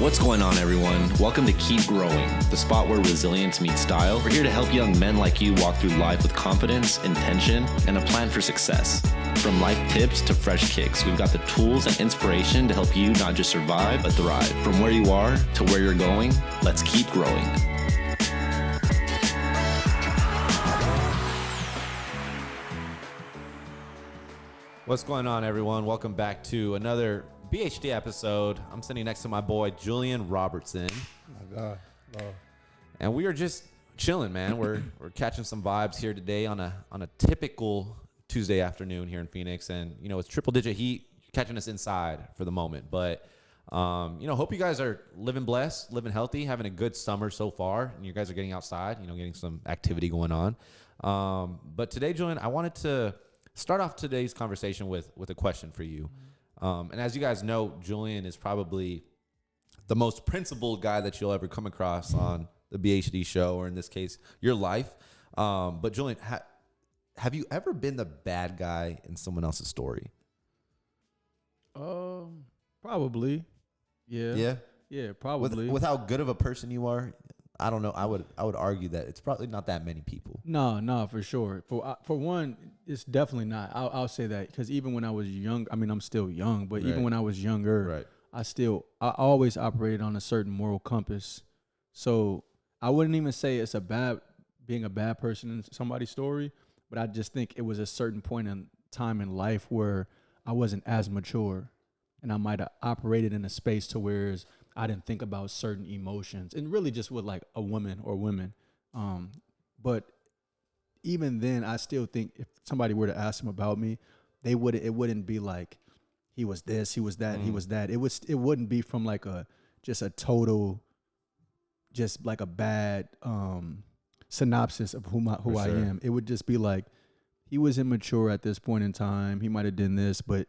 What's going on, everyone? Welcome to Keep Grwng, the spot where resilience meets style. We're here to help young men like you walk through life with confidence, intention, and a plan for success. From life tips to fresh kicks, we've got the tools and inspiration to help you not just survive, but thrive. From where you are to where you're going, let's keep growing. What's going on, everyone? Welcome back to another BHD episode. I'm sitting next to my boy Julian Robertson. Oh my God. Oh. And we are just chilling, man. We're catching some vibes here today on a typical Tuesday afternoon here in Phoenix. And you know, it's triple digit heat catching us inside for the moment. But hope you guys are living blessed, living healthy, having a good summer so far, and you guys are getting outside, getting some activity going on. But today, Julian, I wanted to start off today's conversation with a question for you. And as you guys know, Julian is probably the most principled guy that you'll ever come across on the BHD show, or in this case, your life. But Julian, have you ever been the bad guy in someone else's story? Probably. Yeah. Yeah, probably. With how good of a person you are, I don't know. I would argue that it's probably not that many people. No, for sure. For one, it's definitely not. I'll say that because even when I was young, I mean, I'm still young, but even when I was younger, I always operated on a certain moral compass. So I wouldn't even say it's being a bad person in somebody's story, but I just think it was a certain point in time in life where I wasn't as mature, and I might have operated in a space to where I didn't think about certain emotions, and really just with like a woman or women. But even then, I still think if somebody were to ask him about me, it wouldn't be like he was this, he was that, he was that. It wouldn't be from like just a total, just like a bad synopsis of who I am. It would just be like he was immature at this point in time. He might have done this, but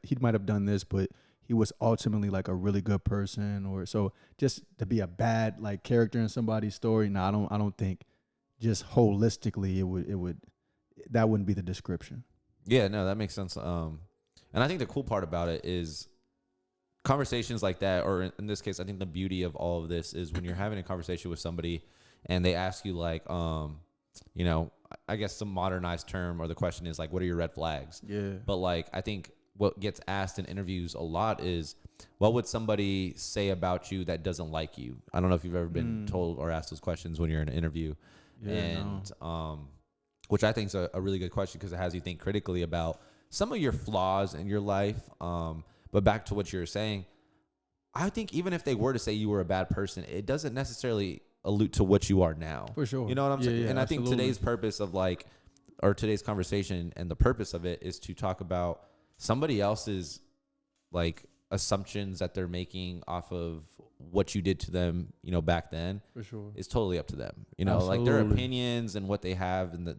he was ultimately like a really good person. Or so just to be a bad like character in somebody's story. No, I don't think just holistically that wouldn't be the description. Yeah, no, that makes sense. And I think the cool part about it is conversations like that, or in this case, I think the beauty of all of this is when you're having a conversation with somebody and they ask you like, I guess some modernized term or the question is like, what are your red flags? Yeah. But like, I think what gets asked in interviews a lot is, what would somebody say about you that doesn't like you? I don't know if you've ever been told or asked those questions when you're in an interview. Which I think is a really good question because it has you think critically about some of your flaws in your life. But back to what you were saying, I think even if they were to say you were a bad person, it doesn't necessarily allude to what you are now. For sure. You know what I'm saying? Yeah, and I absolutely. think today's purpose of today's conversation and the purpose of it is to talk about somebody else's like assumptions that they're making off of what you did to them, back then. For sure. Is totally up to them. Absolutely. Like their opinions and what they have and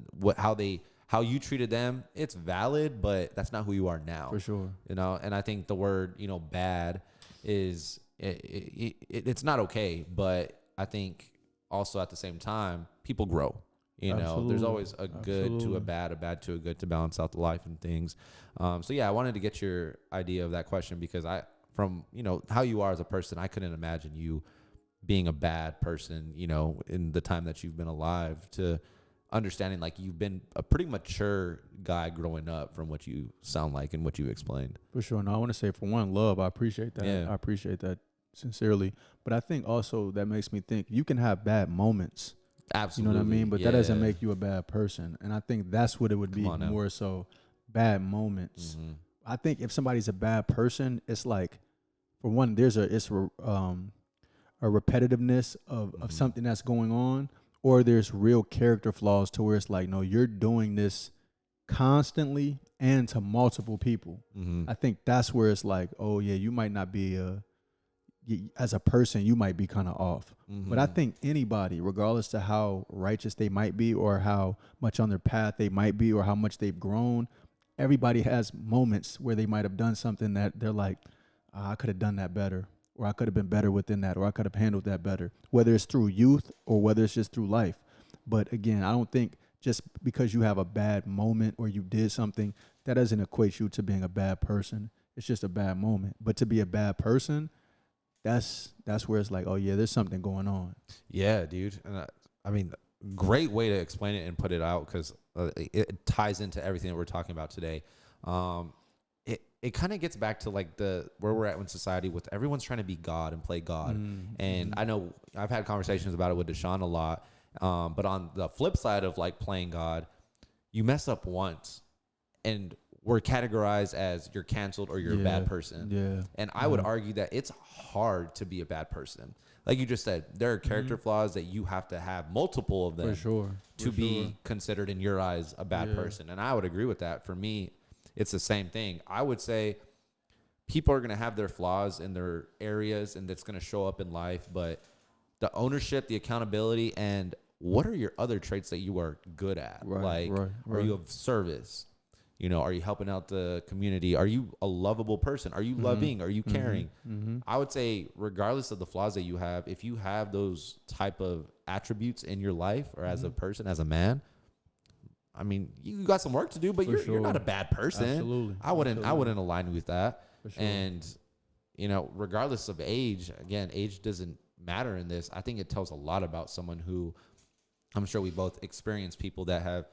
how you treated them, it's valid, but that's not who you are now. For sure. And I think the word, bad is it's not okay, but I think also at the same time, people grow. There's always a good to a bad to a good to balance out the life and things. I wanted to get your idea of that question because from how you are as a person, I couldn't imagine you being a bad person, in the time that you've been alive, to understanding like you've been a pretty mature guy growing up from what you sound like and what you explained. For sure. No, I want to say for one, love. I appreciate that. Yeah. I appreciate that sincerely. But I think also that makes me think you can have bad moments. Absolutely. You know what I mean? But that doesn't make you a bad person. And I think that's what it would be more so, bad moments. Mm-hmm. I think if somebody's a bad person, it's like, for one, it's a repetitiveness of something that's going on, or there's real character flaws to where it's like, no, you're doing this constantly and to multiple people. Mm-hmm. I think that's where it's like, oh yeah, you might not be as a person, you might be kind of off. Mm-hmm. But I think anybody, regardless to how righteous they might be or how much on their path they might be or how much they've grown, everybody has moments where they might have done something that they're like, I could have done that better, or I could have been better within that, or I could have handled that better, whether it's through youth or whether it's just through life. But again, I don't think just because you have a bad moment or you did something, that doesn't equate you to being a bad person. It's just a bad moment. But to be a bad person, that's where it's like, oh yeah, there's something going on. Yeah, dude. And I mean, great way to explain it and put it out, because it ties into everything that we're talking about today. It kind of gets back to like where we're at in society with everyone's trying to be God and play God. And I know I've had conversations about it with Deshaun a lot. But on the flip side of like playing God, you mess up once and we're categorized as you're canceled or you're a bad person. Yeah. And I would argue that it's hard to be a bad person. Like you just said, there are character flaws that you have to have multiple of them to be considered in your eyes a bad person. And I would agree with that. For me, it's the same thing. I would say people are going to have their flaws in their areas, and that's going to show up in life. But the ownership, the accountability, and what are your other traits that you are good at? Are you of service? You know, are you helping out the community? Are you a lovable person? Are you loving? Are you caring? I would say, regardless of the flaws that you have, if you have those type of attributes in your life or as a person, as a man, I mean, you got some work to do, but you're not a bad person. Absolutely. I wouldn't align with that. And, you know, regardless of age, again, age doesn't matter in this. I think it tells a lot about someone who, I'm sure we both experience people that have,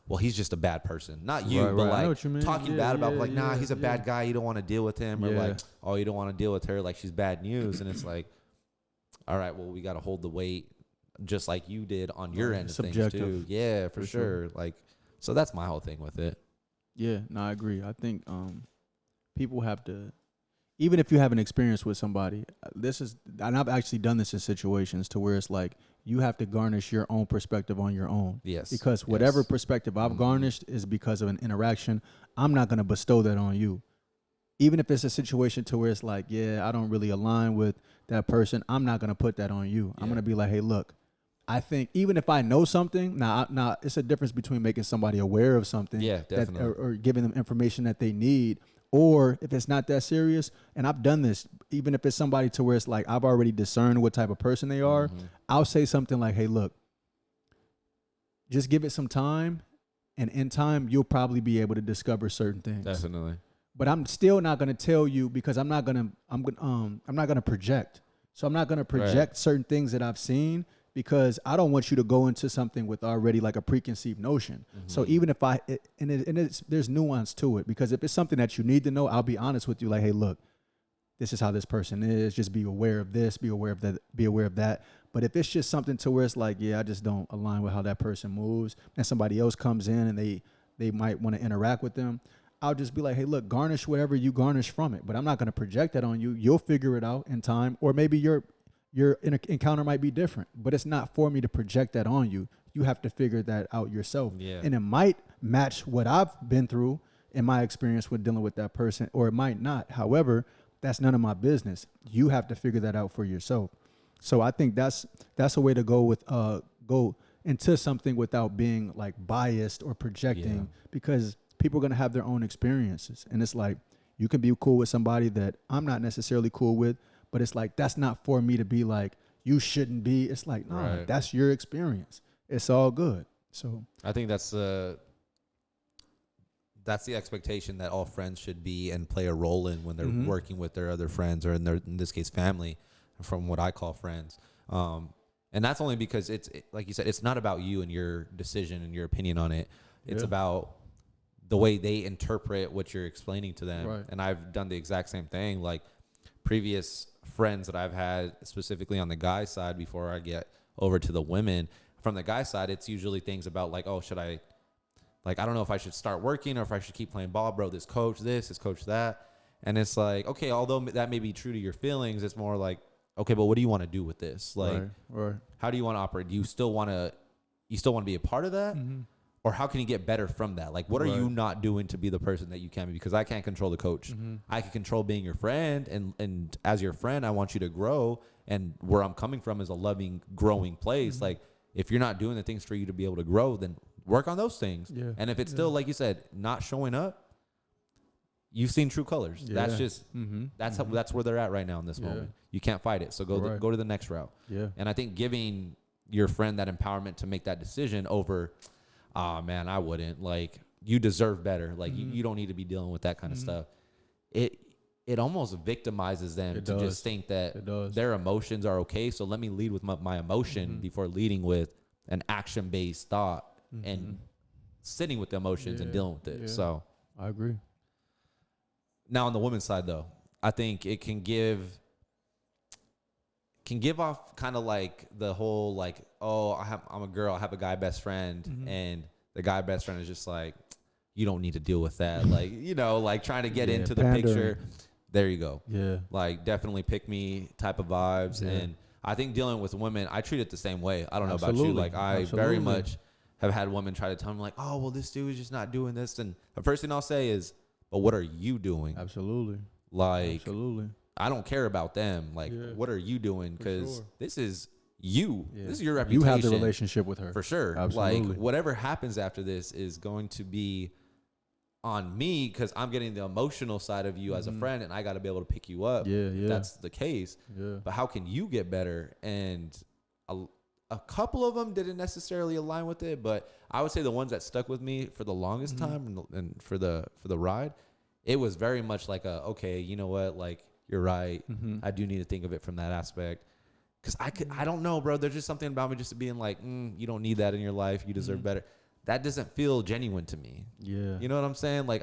well, he's just a bad person. Not you, but like talking bad about like, nah, he's a bad guy. You don't want to deal with him. Or like, oh, you don't want to deal with her. Like she's bad news. And it's like, all right, well, we got to hold the weight just like you did on your end of things too. Yeah, for sure. Like, so that's my whole thing with it. Yeah, no, I agree. I think people have to, even if you have an experience with somebody, and I've actually done this in situations to where it's like, you have to garnish your own perspective on your own. Yes. Because whatever perspective I've garnished is because of an interaction. I'm not going to bestow that on you. Even if it's a situation to where it's like, yeah, I don't really align with that person, I'm not going to put that on you. I'm going to be like, hey, look, I think even if I know something, now it's a difference between making somebody aware of something, or giving them information that they need, or if it's not that serious. And I've done this, even if it's somebody to where it's like I've already discerned what type of person they are, I'll say something like, hey, look, just give it some time, and in time you'll probably be able to discover certain things. Definitely. But I'm still not going to tell you, because I'm not going to project. So I'm not going to project certain things that I've seen, because I don't want you to go into something with already like a preconceived notion. So even if there's nuance to it, because if it's something that you need to know, I'll be honest with you, like, hey, look, this is how this person is. Just be aware of this, be aware of that, be aware of that. But if it's just something to where it's like, yeah, I just don't align with how that person moves, and somebody else comes in and they might want to interact with them, I'll just be like, hey, look, garnish whatever you garnish from it. But I'm not going to project that on you. You'll figure it out in time, or maybe your encounter might be different, but it's not for me to project that on you. You have to figure that out yourself. Yeah. And it might match what I've been through in my experience with dealing with that person, or it might not. However, that's none of my business. You have to figure that out for yourself. So I think that's a way to go into something without being like biased or projecting, because people are going to have their own experiences. And it's like, you can be cool with somebody that I'm not necessarily cool with, but it's like, that's not for me to be like, you shouldn't be. It's like, no, that's your experience. It's all good. So I think that's the expectation that all friends should be and play a role in when they're working with their other friends, or in this case, family, from what I call friends. And that's only because like you said, it's not about you and your decision and your opinion on it. It's about the way they interpret what you're explaining to them. Right. And I've done the exact same thing. Like previous friends that I've had, specifically on the guy side, before I get over to the women, from the guy side, it's usually things about like, oh, should I, like, I don't know if I should start working or if I should keep playing ball, bro. This coach that. And it's like, okay, although that may be true to your feelings, it's more like, okay, but what do you want to do with this? Like, how do you want to operate? Do you still want to be a part of that? Or how can you get better from that? Like, what are you not doing to be the person that you can be? Because I can't control the coach. I can control being your friend. And as your friend, I want you to grow. And where I'm coming from is a loving, growing place. Like, if you're not doing the things for you to be able to grow, then work on those things. Yeah. And if it's still, like you said, not showing up, you've seen true colors. Yeah. That's just, that's where they're at right now in this moment. You can't fight it. So go to the next route. Yeah. And I think giving your friend that empowerment to make that decision over, oh man, I wouldn't, like, you deserve better. Like you don't need to be dealing with that kind of stuff. it almost victimizes them to just think that their emotions are okay. So let me lead with my emotion before leading with an action-based thought and sitting with the emotions and dealing with it. Yeah. So I agree. Now on the women's side, though, I think it can give off kind of like the whole like, oh, I'm a girl, I have a guy best friend, and the guy best friend is just like, you don't need to deal with that. Like, you know, like trying to get into the picture. There you go. Yeah. Like definitely pick me type of vibes. Yeah. And I think dealing with women, I treat it the same way. I don't know about you. Like I very much have had women try to tell me like, oh, well, this dude is just not doing this. And the first thing I'll say is, but what are you doing? Absolutely. Like, I don't care about them. Like, what are you doing? Because this is you. Yeah. This is your reputation. You have the relationship with her. For sure. Absolutely. Like, whatever happens after this is going to be on me because I'm getting the emotional side of you as a friend, and I got to be able to pick you up. Yeah, yeah. If that's the case. Yeah. But how can you get better? And a couple of them didn't necessarily align with it, but I would say the ones that stuck with me for the longest time and for the ride, it was very much like okay, you know what? Like, you're right. I do need to think of it from that aspect. Because I don't know, bro. There's just something about me just being like, you don't need that in your life. You deserve better. That doesn't feel genuine to me. Yeah. You know what I'm saying? Like,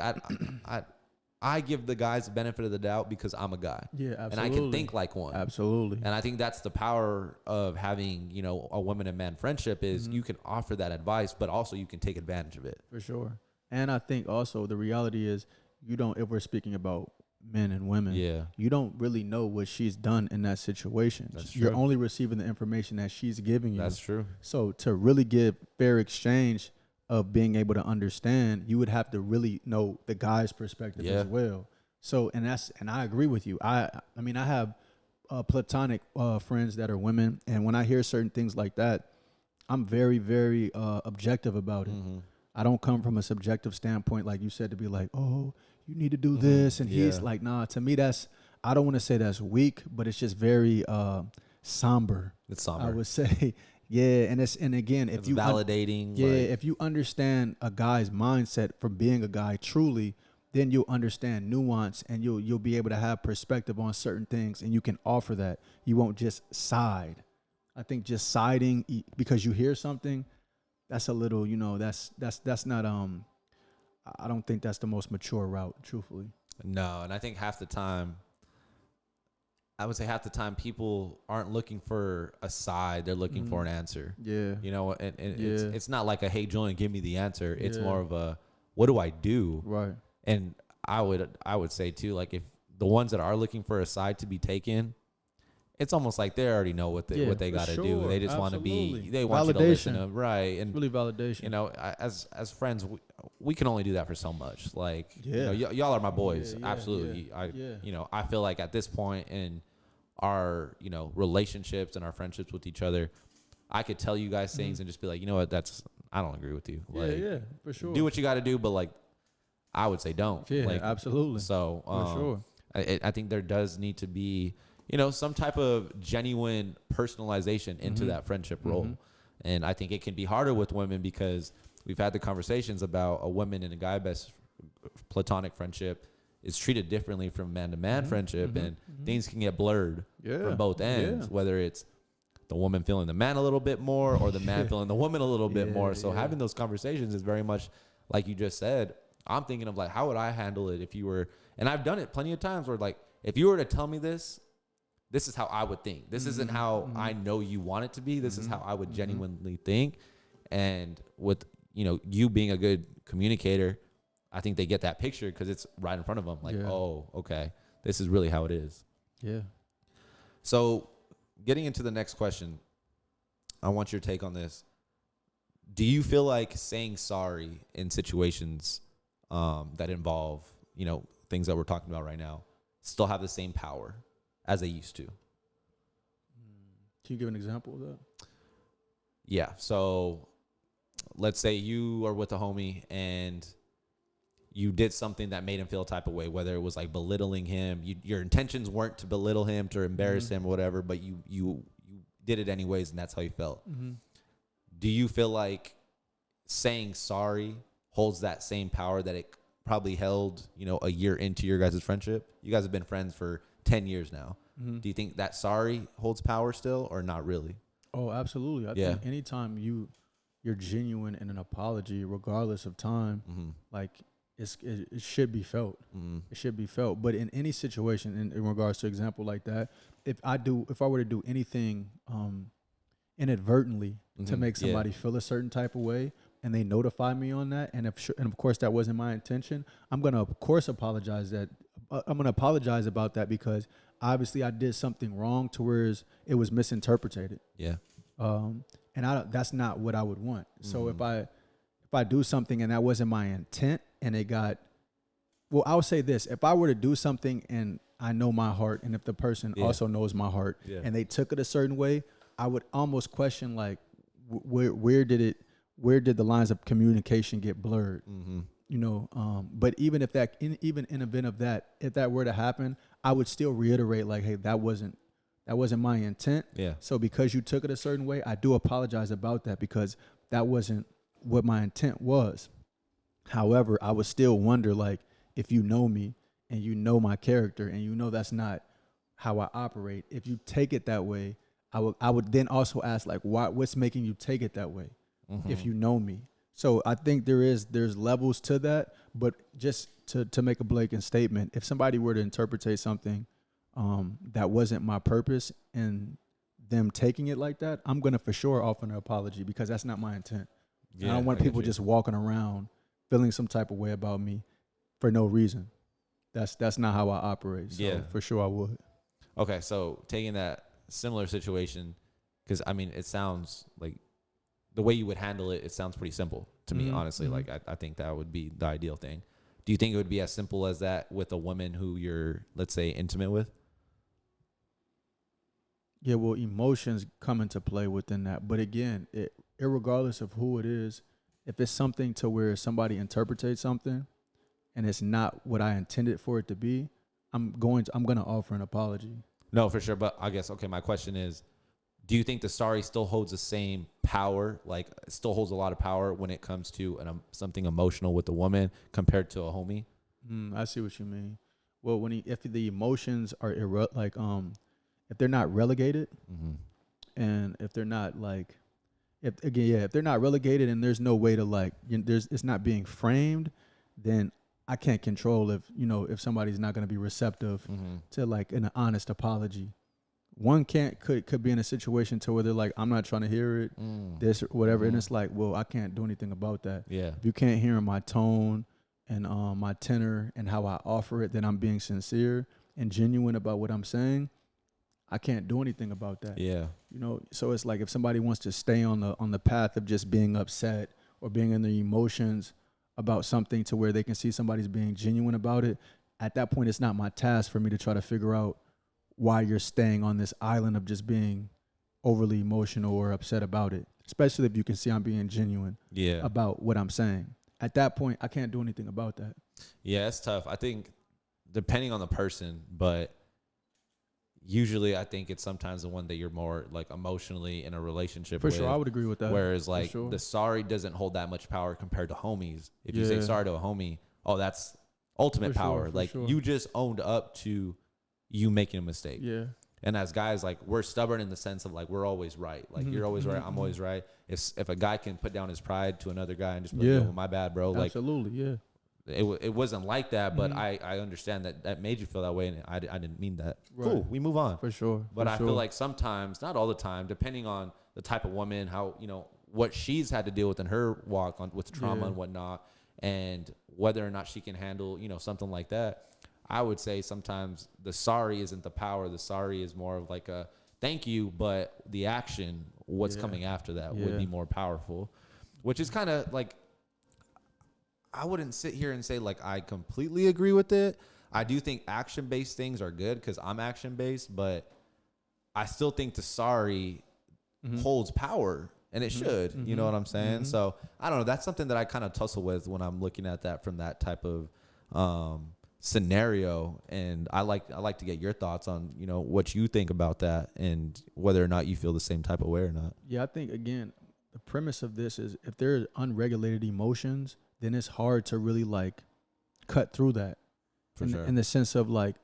I give the guys the benefit of the doubt because I'm a guy. Yeah, absolutely. And I can think like one. Absolutely. And I think that's the power of having, you know, a woman and man friendship is you can offer that advice, but also you can take advantage of it. For sure. And I think also the reality is if we're speaking about men and women, you don't really know what she's done in that situation. That's true. You're only receiving the information that she's giving you. That's true. So to really give fair exchange of being able to understand, you would have to really know the guy's perspective as well. So, and I agree with you. I mean, I have platonic friends that are women, and when I hear certain things like that, I'm very, very objective about it. I don't come from a subjective standpoint, like you said, to be like, oh, you need to do this, and he's like, nah. To me, I don't want to say that's weak, but it's just very somber. It's somber, I would say. Yeah, and again, if you validating, if you understand a guy's mindset from being a guy truly, then you'll understand nuance, and you'll be able to have perspective on certain things, and you can offer that. You won't just side. I think just siding because you hear something, that's a little, you know, that's not I don't think that's the most mature route, truthfully. No, and I think half the time people aren't looking for a side. They're looking for an answer. Yeah. You know, and it's not like a, hey, Julian, give me the answer. It's more of a, what do I do? Right. And I would say, too, like, if the ones that are looking for a side to be taken, it's almost like they already know what they got to do. They just want to be, they want you to listen to them. Right. And really validation. You know, as friends, we can only do that for so much. Like, you know, y'all are my boys. Absolutely. You know, I feel like at this point in our, you know, relationships and our friendships with each other, I could tell you guys things and just be like, you know what, I don't agree with you. Like, for sure. Do what you got to do, but like, I would say don't. Yeah, like, absolutely. So, for sure. I think there does need to be, you know, some type of genuine personalization into that friendship role. And I think it can be harder with women because we've had the conversations about a woman and a guy best platonic friendship is treated differently from man-to-man friendship, and things can get blurred from both ends, whether it's the woman feeling the man a little bit more or the man feeling the woman a little bit more. So having those conversations is very much like you just said. I'm thinking of like, how would I handle it if you were, and I've done it plenty of times where like, if you were to tell me this is how I would think. This isn't how I know you want it to be. This is how I would genuinely think. And with, you know, you being a good communicator, I think they get that picture because it's right in front of them. Like, oh, okay, this is really how it is. Yeah. So getting into the next question, I want your take on this. Do you feel like saying sorry in situations that involve, you know, things that we're talking about right now still have the same power as they used to? Can you give an example of that? Yeah. So let's say you are with a homie and you did something that made him feel a type of way, whether it was like belittling him. Your intentions weren't to belittle him, to embarrass him, or whatever, but you did it anyways, and that's how you felt. Do you feel like saying sorry holds that same power that it probably held, a year into your guys' friendship. You guys have been friends for 10 years now. Mm-hmm. Do you think that sorry holds power still or not really? Oh, absolutely. I think anytime you're genuine in an apology, regardless of time, like it should be felt. It should be felt. But in any situation, in regards to example like that, if I were to do anything inadvertently to make somebody feel a certain type of way, and they notify me on that, and of course that wasn't my intention, I'm gonna of course apologize. I'm gonna apologize about that because obviously I did something wrong to where it was misinterpreted. Yeah. And that's not what I would want. So if I do something and that wasn't my intent, and I'll say this: if I were to do something and I know my heart, and if the person also knows my heart, and they took it a certain way, I would almost question like, where did the lines of communication get blurred? But even if even in event of that, if that were to happen, I would still reiterate like, hey, that wasn't my intent. Yeah. So because you took it a certain way, I do apologize about that because that wasn't what my intent was. However, I would still wonder, like, if you know me and you know my character and you know that's not how I operate, if you take it that way, I would then also ask, like, what's making you take it that way if you know me? So I think there's levels to that, but just to make a blatant statement, if somebody were to interpret something that wasn't my purpose and them taking it like that, I'm going to for sure offer an apology because that's not my intent. Yeah, I don't want people just walking around feeling some type of way about me for no reason. That's not how I operate. So for sure I would. Okay, so taking that similar situation, because I mean, it sounds like the way you would handle it, it sounds pretty simple to me, honestly. Like I think that would be the ideal thing. Do you think it would be as simple as that with a woman who you're, let's say, intimate with? Yeah, well, emotions come into play within that. But again, irregardless of who it is, if it's something to where somebody interprets something and it's not what I intended for it to be, I'm going to offer an apology. No, for sure. But I guess, okay, my question is, do you think the sorry still holds the same power? Like, it still holds a lot of power when it comes to something emotional with a woman compared to a homie? I see what you mean. Well, if the emotions are if they're not relegated, and if they're not like, if they're not relegated and there's no way to like, it's not being framed, then I can't control if somebody's not going to be receptive to like an honest apology. One could be in a situation to where they're like, I'm not trying to hear it, this or whatever, and it's like, well, I can't do anything about that. Yeah. If you can't hear my tone and my tenor and how I offer it, then I'm being sincere and genuine about what I'm saying. I can't do anything about that. Yeah. So it's like if somebody wants to stay on the path of just being upset or being in the emotions about something to where they can see somebody's being genuine about it, at that point, it's not my task for me to try to figure out why you're staying on this island of just being overly emotional or upset about it, especially if you can see I'm being genuine about what I'm saying. At that point, I can't do anything about that. Yeah, it's tough. I think depending on the person, but usually I think it's sometimes the one that you're more like emotionally in a relationship with. For sure, I would agree with that. Whereas like the sorry doesn't hold that much power compared to homies. If you say sorry to a homie, that's ultimate power. Like you just owned up to you making a mistake. Yeah. And as guys, like we're stubborn in the sense of like we're always right. Like you're always right, I'm always right. If a guy can put down his pride to another guy and just be like, my bad, bro. Like absolutely, yeah. It wasn't like that, but I understand that made you feel that way, and I didn't mean that. Right. Cool, we move on. For sure. But I feel like sometimes, not all the time, depending on the type of woman, how, what she's had to deal with in her walk with trauma and whatnot, and whether or not she can handle, something like that. I would say sometimes the sorry isn't the power. The sorry is more of like a thank you, but the action, what's coming after that would be more powerful, which is kind of like, I wouldn't sit here and say like I completely agree with it. I do think action-based things are good because I'm action-based, but I still think the sorry holds power, and it should. You know what I'm saying? So I don't know. That's something that I kind of tussle with when I'm looking at that from that type of scenario, and I like to get your thoughts on what you think about that and whether or not you feel the same type of way or not. Yeah, I think again the premise of this is if there's unregulated emotions, then it's hard to really like cut through that. For in, sure. in the sense of like,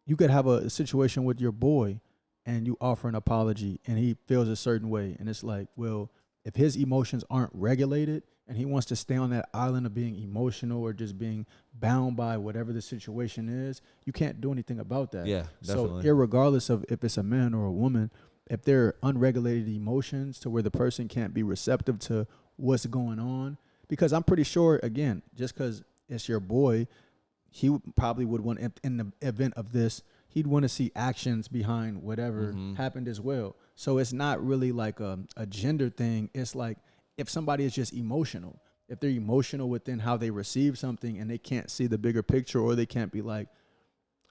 you could have a situation with your boy and you offer an apology and he feels a certain way. And it's like, well, if his emotions aren't regulated and he wants to stay on that island of being emotional or just being bound by whatever the situation is, you can't do anything about that. Yeah, definitely. So irregardless of if it's a man or a woman, if they're unregulated emotions to where the person can't be receptive to what's going on, because I'm pretty sure, again, just because it's your boy, he probably would want, in the event of this, he'd want to see actions behind whatever happened as well. So it's not really like a gender thing. It's like if somebody is just emotional, if they're emotional within how they receive something and they can't see the bigger picture, or they can't be like,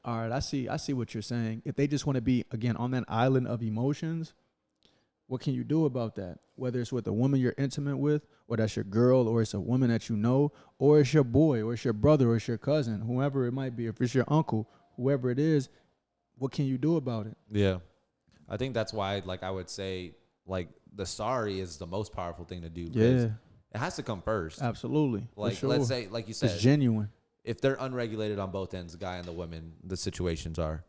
all right, I see what you're saying. If they just want to be, again, on that island of emotions, what can you do about that? Whether it's with a woman you're intimate with, or that's your girl, or it's a woman that you know, or it's your boy, or it's your brother, or it's your cousin, whoever it might be, if it's your uncle, whoever it is, what can you do about it? Yeah. I think that's why, like, I would say, like, the sorry is the most powerful thing to do. Yeah. It has to come first. Absolutely. Like, sure. let's say, like you said, it's genuine. If they're unregulated on both ends, the guy and the woman, the situations are,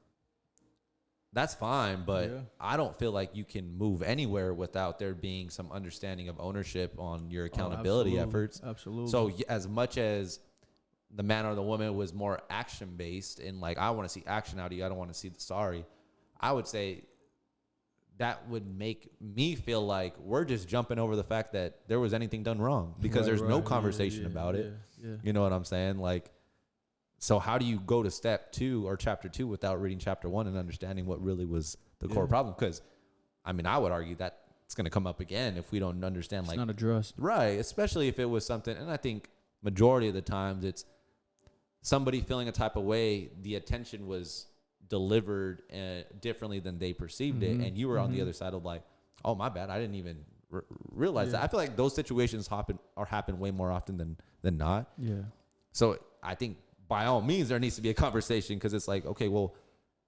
that's fine. But I don't feel like you can move anywhere without there being some understanding of ownership on your accountability efforts. Absolutely. So as much as the man or the woman was more action based and like, I want to see action out of you, I don't want to see the sorry, I would say that would make me feel like we're just jumping over the fact that there was anything done wrong, because there's no conversation about it. Yeah. You know what I'm saying? Like, so how do you go to step 2 or chapter 2 without reading chapter 1 and understanding what really was the core problem? Because, I mean, I would argue that it's going to come up again if we don't understand. It's not addressed. Right. Especially if it was something, and I think majority of the times it's somebody feeling a type of way, the attention was delivered differently than they perceived it. And you were on the other side of like, oh, my bad, I didn't even realize that. I feel like those situations happen way more often than not. Yeah. So I think by all means there needs to be a conversation, because it's like, okay, well,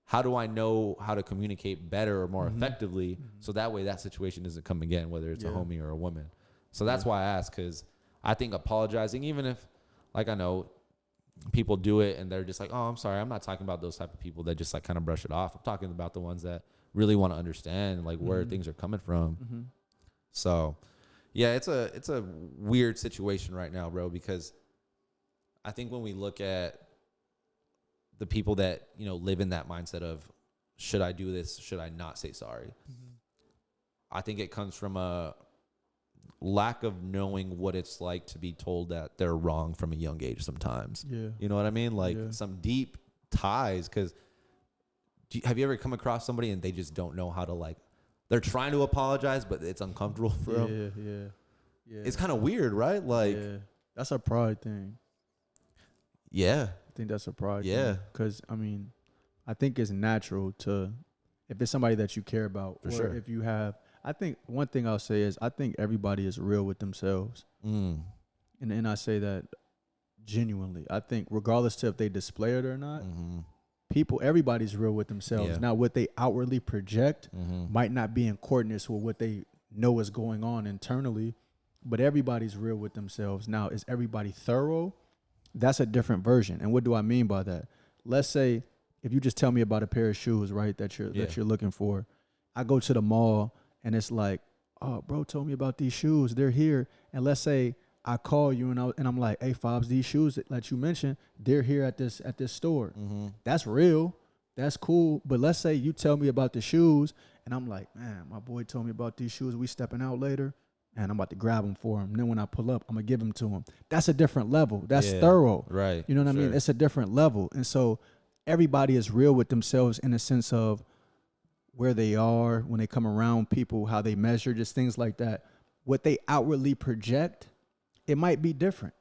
how do I know how to communicate better or more effectively so that way that situation doesn't come again, whether it's a homie or a woman. So that's why I ask, because I think apologizing, even if, like, I know people do it and they're just like, oh, I'm sorry, I'm not talking about those type of people that just like kind of brush it off. I'm talking about the ones that really want to understand like where things are coming from. So yeah, it's a weird situation right now, bro, because I think when we look at the people that, you know, live in that mindset of, should I do this? Should I not say sorry? I think it comes from a lack of knowing what it's like to be told that they're wrong from a young age sometimes. Yeah. You know what I mean? Like some deep ties, because have you ever come across somebody and they just don't know how to, like, they're trying to apologize, but it's uncomfortable for them? Yeah. It's kind of weird, right? Like, that's a pride thing. Yeah. I think that's a pride thing. Because, I mean, I think it's natural to, if it's somebody that you care about, for or sure. if you have, I think one thing I'll say is I think everybody is real with themselves. And I say that genuinely. I think regardless to if they display it or not, everybody's real with themselves. Yeah. Now, what they outwardly project might not be in accordance with what they know is going on internally, but everybody's real with themselves. Now, is everybody thorough? That's a different version. And what do I mean by that? Let's say if you just tell me about a pair of shoes, right, that you're looking for, I go to the mall and it's like, oh, bro told me about these shoes. They're here. And let's say I call you and I'm like, hey, Fobs, these shoes that you mentioned, they're here at this store. That's real. That's cool. But let's say you tell me about the shoes and I'm like, man, my boy told me about these shoes. We stepping out later. And I'm about to grab them for him. And then when I pull up, I'm going to give them to him. That's a different level. That's thorough. Right. You know what I mean? It's a different level. And so everybody is real with themselves in a sense of where they are when they come around people, how they measure, just things like that. What they outwardly project, it might be different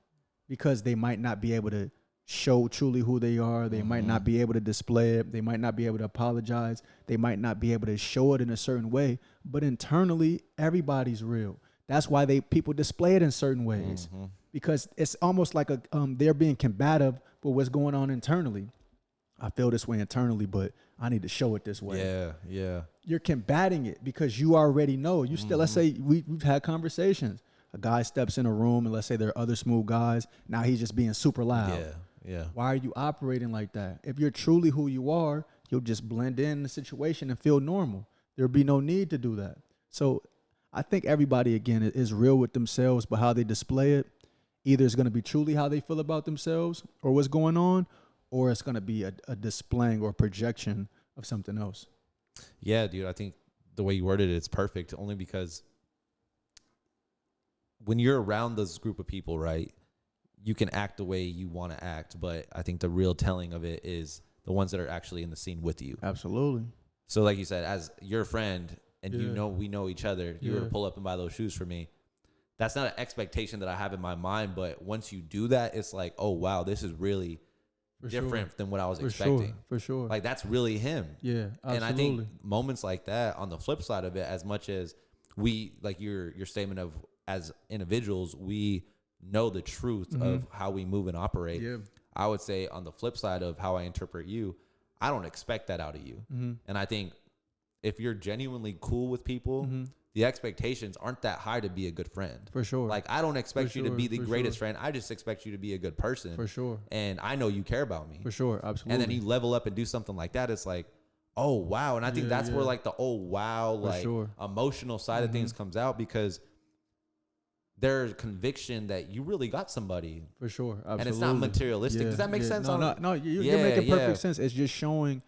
because they might not be able to show truly who they are. They might not be able to display it. They might not be able to apologize. They might not be able to show it in a certain way. But internally, everybody's real. That's why people display it in certain ways, because it's almost like they're being combative with what's going on internally. I feel this way internally, but I need to show it this way. Yeah. You're combating it because you already know. You still, let's say we've had conversations. A guy steps in a room and let's say there are other smooth guys. Now he's just being super loud. Yeah. Why are you operating like that? If you're truly who you are, you'll just blend in the situation and feel normal. There'll be no need to do that. So I think everybody, again, is real with themselves, but how they display it, either it's going to be truly how they feel about themselves or what's going on, or it's going to be a displaying or projection of something else. Yeah, dude, I think the way you worded it, it's perfect, only because when you're around this group of people, right, you can act the way you want to act, but I think the real telling of it is the ones that are actually in the scene with you. Absolutely. So like you said, as your friend, and Yeah. we know each other, you were to pull up and buy those shoes for me. That's not an expectation that I have in my mind, but once you do that, it's like, oh, wow, this is really different than what I was expecting. For sure. Like, that's really him. Yeah, absolutely. And I think moments like that, on the flip side of it, as much as we, like your statement of, as individuals, we know the truth of how we move and operate. Yeah. I would say on the flip side of how I interpret you, I don't expect that out of you. And I think if you're genuinely cool with people, the expectations aren't that high to be a good friend. For sure. Like, I don't expect you to be the greatest friend. I just expect you to be a good person. For sure. And I know you care about me. For sure. Absolutely. And then you level up and do something like that. It's like, oh, wow. And I think that's where like the, oh, wow, like emotional side of things comes out, because there's conviction that you really got somebody. For sure. Absolutely. And it's not materialistic. Does that make sense? No, you're making perfect sense. It's just showing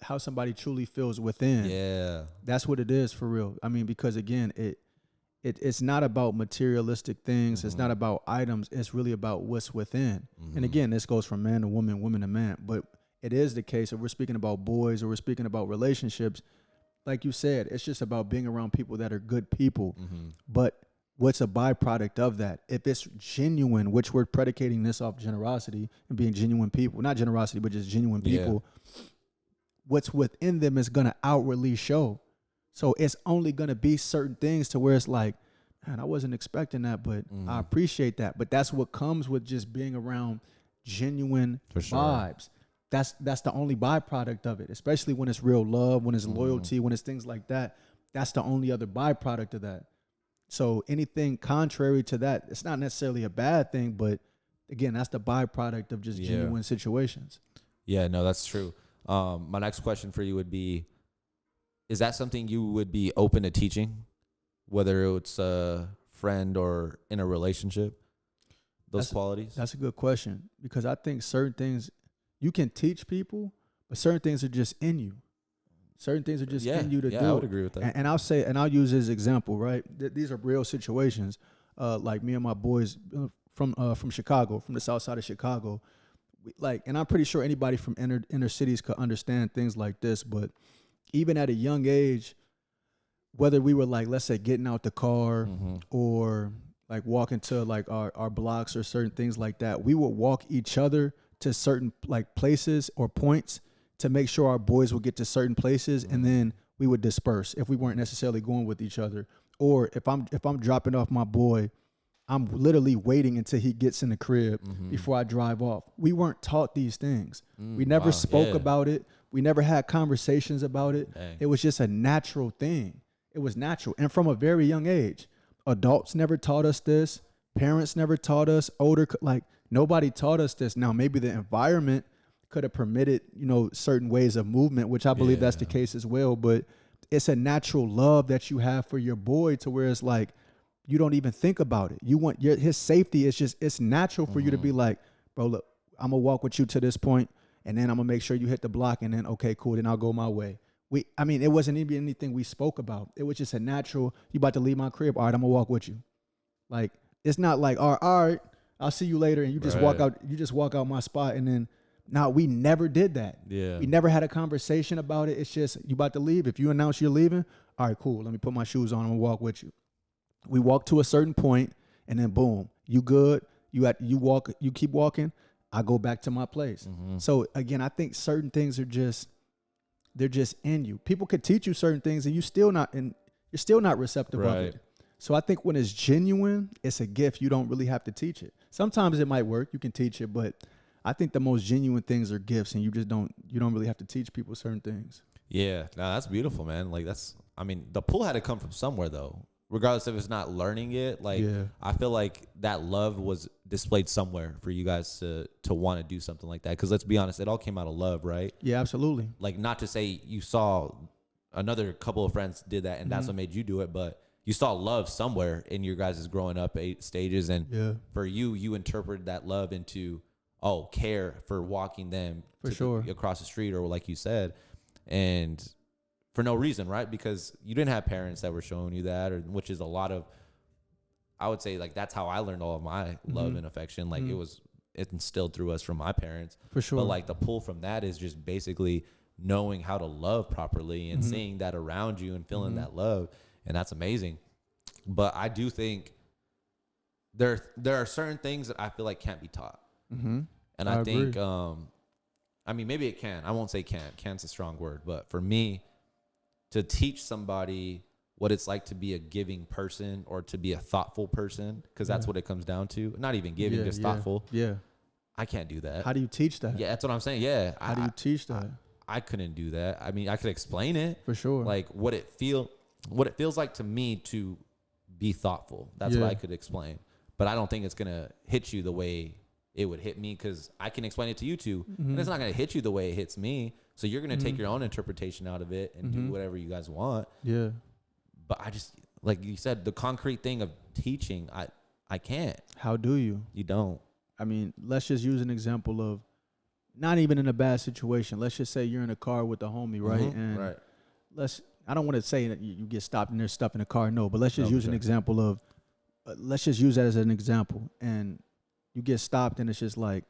how somebody truly feels within. Yeah. That's what it is for real. I mean, because again, it's not about materialistic things. It's not about items. It's really about what's within. And again, this goes from man to woman, woman to man. But it is the case if we're speaking about boys or we're speaking about relationships, like you said, it's just about being around people that are good people. But what's a byproduct of that? If it's genuine, which we're predicating this off generosity and being genuine people, not generosity, but just genuine people, what's within them is going to outwardly show. So it's only going to be certain things to where it's like, man, I wasn't expecting that, but I appreciate that. But that's what comes with just being around genuine vibes. That's the only byproduct of it, especially when it's real love, when it's loyalty, when it's things like that. That's the only other byproduct of that. So anything contrary to that, it's not necessarily a bad thing, but again, that's the byproduct of just genuine situations. Yeah, no, that's true. My next question for you would be, is that something you would be open to teaching, whether it's a friend or in a relationship, those qualities? That's a good question, because I think certain things you can teach people, but certain things are just in you. Certain things are just in you to do. Yeah, I would agree with that. And I'll say, and I'll use this example, right? These are real situations. Like me and my boys from Chicago, from the south side of Chicago. And I'm pretty sure anybody from inner cities could understand things like this. But even at a young age, whether we were like, let's say, getting out the car or like walking to like our blocks or certain things like that, we would walk each other to certain like places or points to make sure our boys would get to certain places, and then we would disperse if we weren't necessarily going with each other. Or if I'm dropping off my boy, I'm literally waiting until he gets in the crib before I drive off. We weren't taught these things. We never spoke about it. We never had conversations about it. It was just a natural thing. It was natural. And from a very young age, adults never taught us this. Parents never taught us. Nobody taught us this. Now, maybe the environment could have permitted, certain ways of movement, which I believe that's the case as well. But it's a natural love that you have for your boy, to where it's like, you don't even think about it. You want his safety. It's natural for you to be like, bro, look, I'm gonna walk with you to this point, and then I'm gonna make sure you hit the block, and then, okay, cool, then I'll go my way. It wasn't even anything we spoke about. It was just a natural, you about to leave my crib? All right, I'm gonna walk with you. Like, it's not like, all right, I'll see you later, and you just walk out. You just walk out my spot, and then, no, we never did that. Yeah, we never had a conversation about it. It's just, you about to leave. If you announce you're leaving, all right, cool. Let me put my shoes on and walk with you. We walk to a certain point, and then boom, you good. You keep walking. I go back to my place. So again, I think certain things they're just in you. People could teach you certain things, and you're still not receptive of it. So I think when it's genuine, it's a gift. You don't really have to teach it. Sometimes it might work. You can teach it, but I think the most genuine things are gifts, and you don't really have to teach people certain things. Yeah, no, that's beautiful, man. Like, the pull had to come from somewhere, though. regardless if it's not learning it, like I feel like that love was displayed somewhere for you guys to want to do something like that. Because let's be honest, it all came out of love, right? Yeah, absolutely. Like, not to say you saw another couple of friends did that and that's what made you do it, but you saw love somewhere in your guys' growing up stages, and for you interpreted that love into care for walking them across the street, or like you said, and for no reason, right? Because you didn't have parents that were showing you that, or which is a lot of, I would say, like, that's how I learned all of my love and affection. Like, it instilled through us from my parents. For sure. But like the pull from that is just basically knowing how to love properly and seeing that around you and feeling that love. And that's amazing. But I do think there are certain things that I feel like can't be taught. And I think, I mean, maybe it can. I won't say can't. Can't's a strong word. But for me, to teach somebody what it's like to be a giving person or to be a thoughtful person, because that's what it comes down to. Not even giving, just thoughtful. Yeah. I can't do that. How do you teach that? Yeah, that's what I'm saying. Yeah. How do you teach that? I couldn't do that. I mean, I could explain it. For sure. Like what it feels like to me to be thoughtful. That's what I could explain. But I don't think it's going to hit you the way it would hit me, because I can explain it to you too. And it's not going to hit you the way it hits me. So you're going to take your own interpretation out of it and do whatever you guys want. Yeah. But I just, like you said, the concrete thing of teaching, I can't. How do you? You don't. I mean, let's just use an example of not even in a bad situation. Let's just say you're in a car with a homie, right? And I don't want to say that you get stopped and there's stuff in the car. No, but let's just use an example of, let's just use that as an example. And you get stopped and it's just like,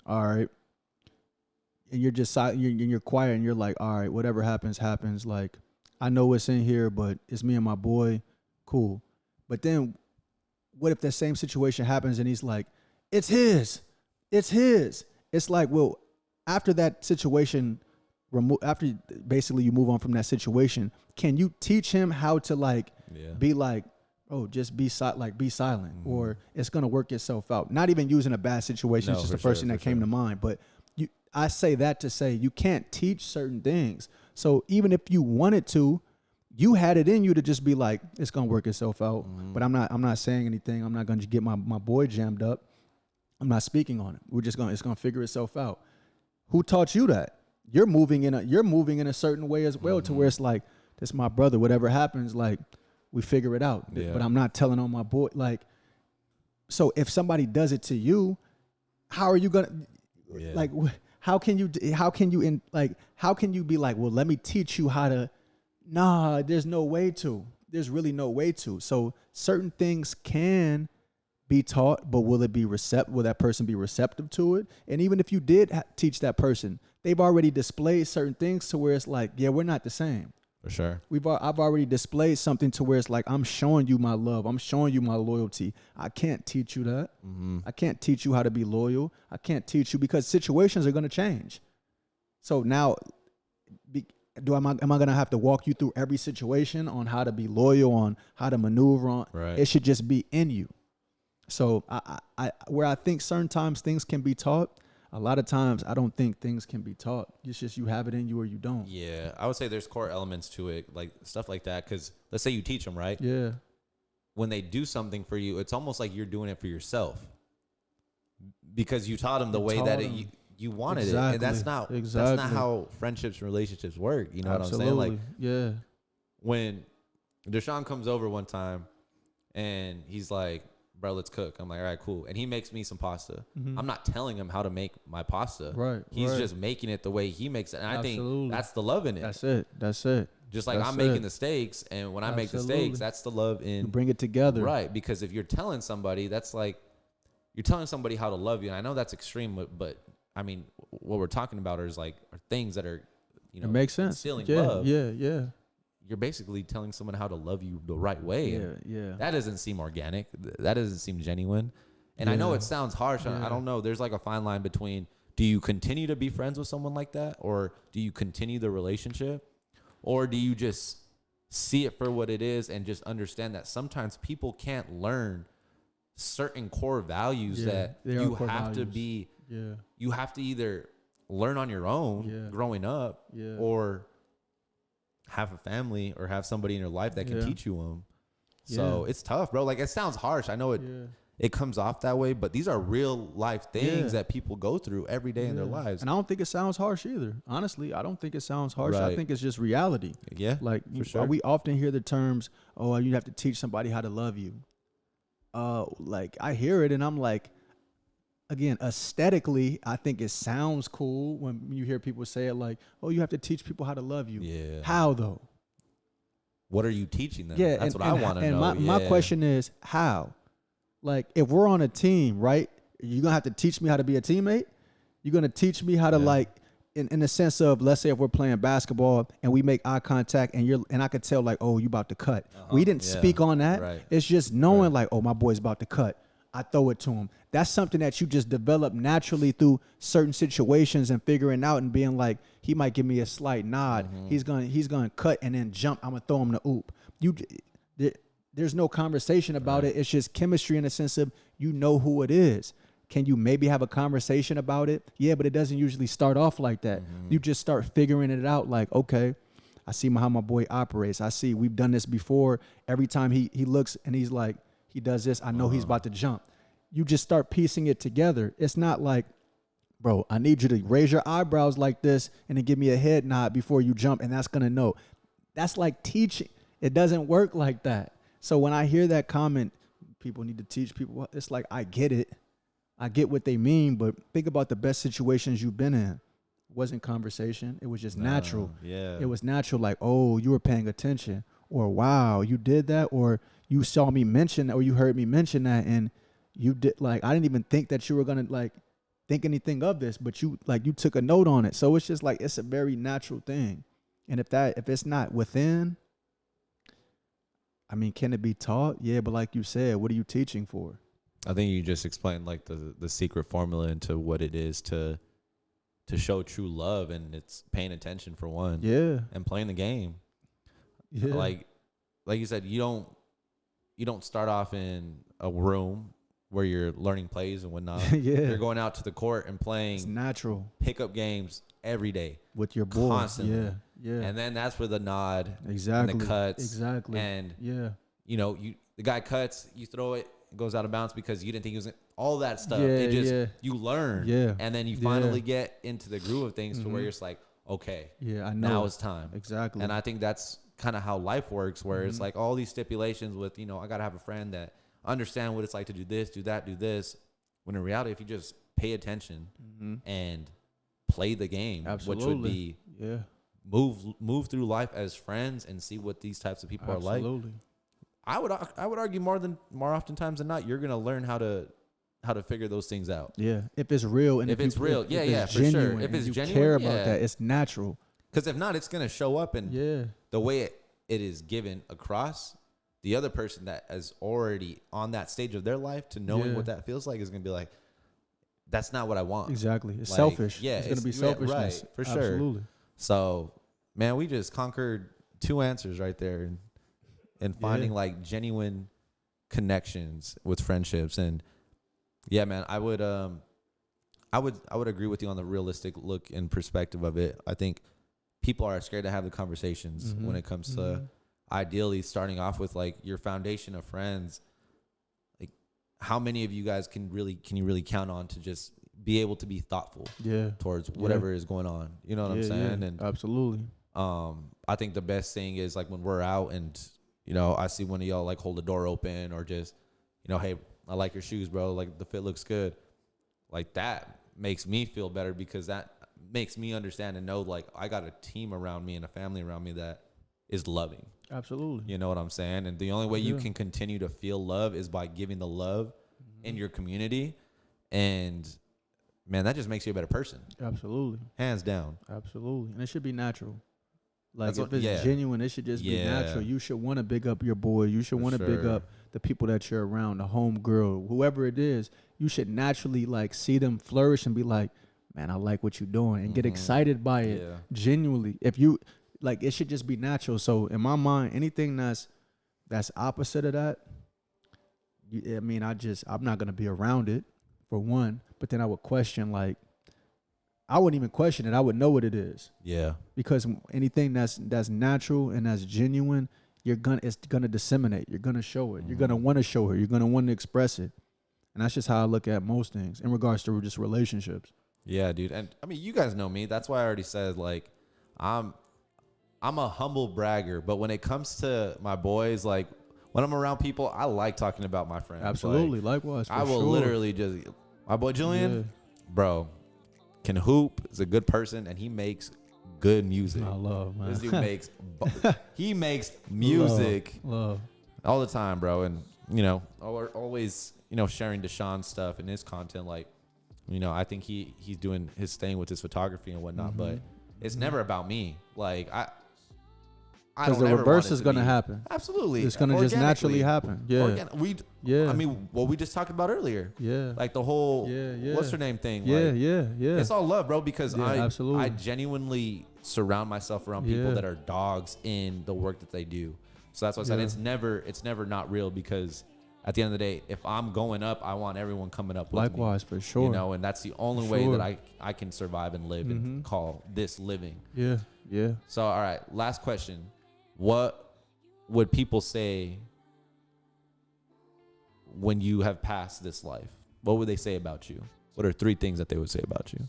all right. And you're just you're quiet and you're like, all right, whatever happens, happens. Like, I know what's in here, but it's me and my boy. Cool. But then what if that same situation happens and he's like, it's his. It's like, well, after that situation, after basically you move on from that situation, can you teach him how to like be like, oh, just be silent, or it's gonna work itself out? Not even using a bad situation, it's just the first thing that came to mind. But I say that to say you can't teach certain things. So even if you wanted to, you had it in you to just be like, it's gonna work itself out. But I'm not saying anything. I'm not gonna get my boy jammed up. I'm not speaking on it. It's gonna figure itself out. Who taught you that? You're moving in a certain way as well, to where it's like, this is my brother. Whatever happens, like, we figure it out. Yeah. But I'm not telling on my boy. Like, so if somebody does it to you, how are you gonna like? How can you be like, well, let me teach you how to? Nah, there's no way to. There's really no way to. So certain things can be taught, but will that person be receptive to it? And even if you did teach that person, they've already displayed certain things to where it's like, yeah, we're not the same. For sure. I've already displayed something to where it's like, I'm showing you my love. I'm showing you my loyalty. I can't teach you that. I can't teach you how to be loyal. I can't teach you, because situations are going to change. So now, am I going to have to walk you through every situation on how to be loyal, on how to maneuver on? Right. It should just be in you. So where I think certain times things can be taught, a lot of times I don't think things can be taught. It's just you have it in you or you don't. Yeah, I would say there's core elements to it, like stuff like that. Because let's say you teach them, right? Yeah. When they do something for you, it's almost like you're doing it for yourself, because you taught them the way that you wanted it, and that's not how friendships and relationships work. You know what I'm saying? Like, yeah. When Deshaun comes over one time, and he's like, bro, let's cook. I'm like, all right, cool. And he makes me some pasta. I'm not telling him how to make my pasta. Right. He's just making it the way he makes it. And I think that's the love in it. That's it. Just like I'm making the steaks, and when I make the steaks, that's the love in. You bring it together. Right. Because if you're telling somebody, that's like, you're telling somebody how to love you. And I know that's extreme, but I mean, what we're talking about are things that are, it makes sense. Instilling love. Yeah. You're basically telling someone how to love you the right way. Yeah. That doesn't seem organic. That doesn't seem genuine. And I know it sounds harsh. I don't know. There's like a fine line between, do you continue to be friends with someone like that? Or do you continue the relationship? Or do you just see it for what it is and just understand that sometimes people can't learn certain core values that you have to be, you have to either learn on your own growing up or have a family or have somebody in your life that can teach you them. So it's tough, bro. Like, it sounds harsh. I know it comes off that way, but these are real life things that people go through every day in their lives. And I don't think it sounds harsh either. Honestly, I don't think it sounds harsh. I think it's just reality. Yeah, like for sure. We often hear the terms, "Oh, you have to teach somebody how to love you." Like, I hear it and I'm like, again, aesthetically, I think it sounds cool when you hear people say it, like, "Oh, you have to teach people how to love you." Yeah. How though? What are you teaching them? Yeah, that's what I want to know. And my question is, how? Like, if we're on a team, right? You're gonna have to teach me how to be a teammate. You're gonna teach me how to, like, in the sense of, let's say if we're playing basketball and we make eye contact and I could tell, like, oh, you about to cut. We didn't speak on that. Right. It's just knowing, like, oh, my boy's about to cut. I throw it to him. That's something that you just develop naturally through certain situations and figuring out and being like, he might give me a slight nod. He's gonna cut and then jump. I'm gonna throw him the oop. There's no conversation about it. It's just chemistry in the sense of, you know who it is. Can you maybe have a conversation about it? Yeah, but it doesn't usually start off like that. You just start figuring it out, like, okay, I see how my boy operates. I see we've done this before. Every time he looks and he's like, he does this, I know he's about to jump. You just start piecing it together. It's not like, bro, I need you to raise your eyebrows like this and then give me a head nod before you jump, and that's going to know. That's like teaching. It doesn't work like that. So when I hear that comment, people need to teach people, it's like, I get it. I get what they mean, but think about the best situations you've been in. It wasn't conversation. It was just natural. Yeah. It was natural, like, oh, you were paying attention, or wow, you did that, or you saw me mention, or you heard me mention that, and you did, like, I didn't even think that you were gonna, like, think anything of this, but you took a note on it. So it's just like, it's a very natural thing. And if it's not within, I mean, can it be taught? Yeah, but like you said, what are you teaching for? I think you just explained, like, the secret formula into what it is to show true love, and it's paying attention for one. Yeah. And playing the game. Yeah. Like you said, you don't start off in a room where you're learning plays and whatnot. Yeah. You're going out to the court and playing It's natural. pickup games every day. With your boy. Constantly. Yeah. Yeah. And then that's where the nod Exactly. and the cuts. Exactly. And yeah. you know, the guy cuts, you throw it, it goes out of bounds because you didn't think he was gonna, all that stuff. Yeah, it just yeah. you learn. Yeah. And then you finally get into the groove of things to where you're just like, okay, Yeah, I know. now it's time. Exactly. And I think that's kind of how life works, where it's like all these stipulations with, I gotta have a friend that understand what it's like to do this, do that, do this. When in reality, if you just pay attention and play the game, Absolutely. which would be move through life as friends and see what these types of people are like. Absolutely. I would argue more oftentimes than not, you're gonna learn how to figure those things out. Yeah. If it's real and If it's real, if yeah, it's for sure. genuine If and it's you genuine, care about yeah. that, it's natural. Because if not, it's gonna show up, and the way it is given across, the other person that is already on that stage of their life to knowing what that feels like is gonna be like, that's not what I want. Exactly. It's Like, selfish. Yeah, it's gonna be selfishness. Right, for sure. Absolutely. So, man, we just conquered 2 answers right there, and finding like genuine connections with friendships. And yeah, man, I would agree with you on the realistic look and perspective of it. I think people are scared to have the conversations when it comes to ideally starting off with like your foundation of friends. Like, how many of you guys can you really count on to just be able to be thoughtful towards whatever is going on? You know what I'm saying? Yeah. And absolutely. I think the best thing is like when we're out and I see one of y'all like hold the door open, or just hey, I like your shoes, bro, like the fit looks good. Like, that makes me feel better, because that makes me understand and know like I got a team around me and a family around me that is loving. Absolutely. You know what I'm saying? And the only way you can continue to feel love is by giving the love in your community. And man, that just makes you a better person. Absolutely. Hands down. Absolutely. And it should be natural. Like, That's if it's genuine, it should just be natural. You should want to big up your boy. You should want to big up the people that you're around, the home girl, whoever it is. You should naturally like see them flourish and be like, man, I like what you're doing, and get excited by it. Genuinely. If you like, it should just be natural. So in my mind, anything that's opposite of that, I'm not going to be around it, for one. But then I would question, like, I wouldn't even question it. I would know what it is. Yeah. Because anything that's natural and that's genuine, it's gonna disseminate. You're gonna show it. You're gonna want to show her. You're gonna want to express it. And that's just how I look at most things in regards to just relationships. Yeah, dude. And I mean, you guys know me. That's why I already said, like, I'm a humble bragger, but when it comes to my boys, like, when I'm around people, I like talking about my friends. Absolutely. Like, Likewise. I will literally just, my boy Julian, bro, can hoop, is a good person, and he makes good music. I love, man. This dude makes music love all the time, bro. And, you know, always, you know, sharing Deshaun's stuff and his content. Like, you know, I think he's doing his thing with his photography and whatnot, but it's never about me. Like, because the reverse is going to happen. Absolutely. It's going to just naturally happen. Yeah. I mean, what we just talked about earlier. Yeah. Like the whole, what's her name thing. Yeah, like, yeah. It's all love, bro, because absolutely. I genuinely surround myself around people that are dogs in the work that they do. So that's what I said. It's never not real, because at the end of the day, if I'm going up, I want everyone coming up with Likewise, me. for sure. You know, and that's the only way that I can survive and live and call this living. Yeah, yeah. So, all right, last question. What would people say when you have passed this life? What would they say about you? What are 3 things that they would say about you?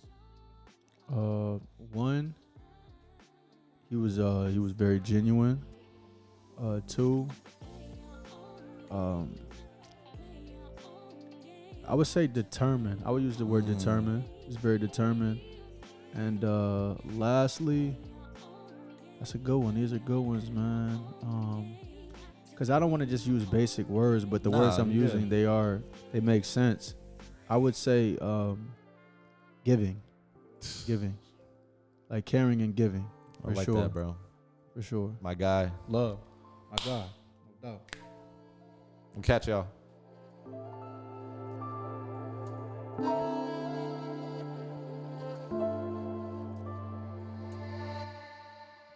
One, he was very genuine. 2, I would say determined. I would use the word determined. He's very determined. And lastly, that's a good one. These are good ones, man. Because I don't want to just use basic words, but the words I'm using, they make sense. I would say giving, like caring and giving. For I like sure. that, bro. For sure. My guy. Love. My God. No doubt. We'll catch y'all.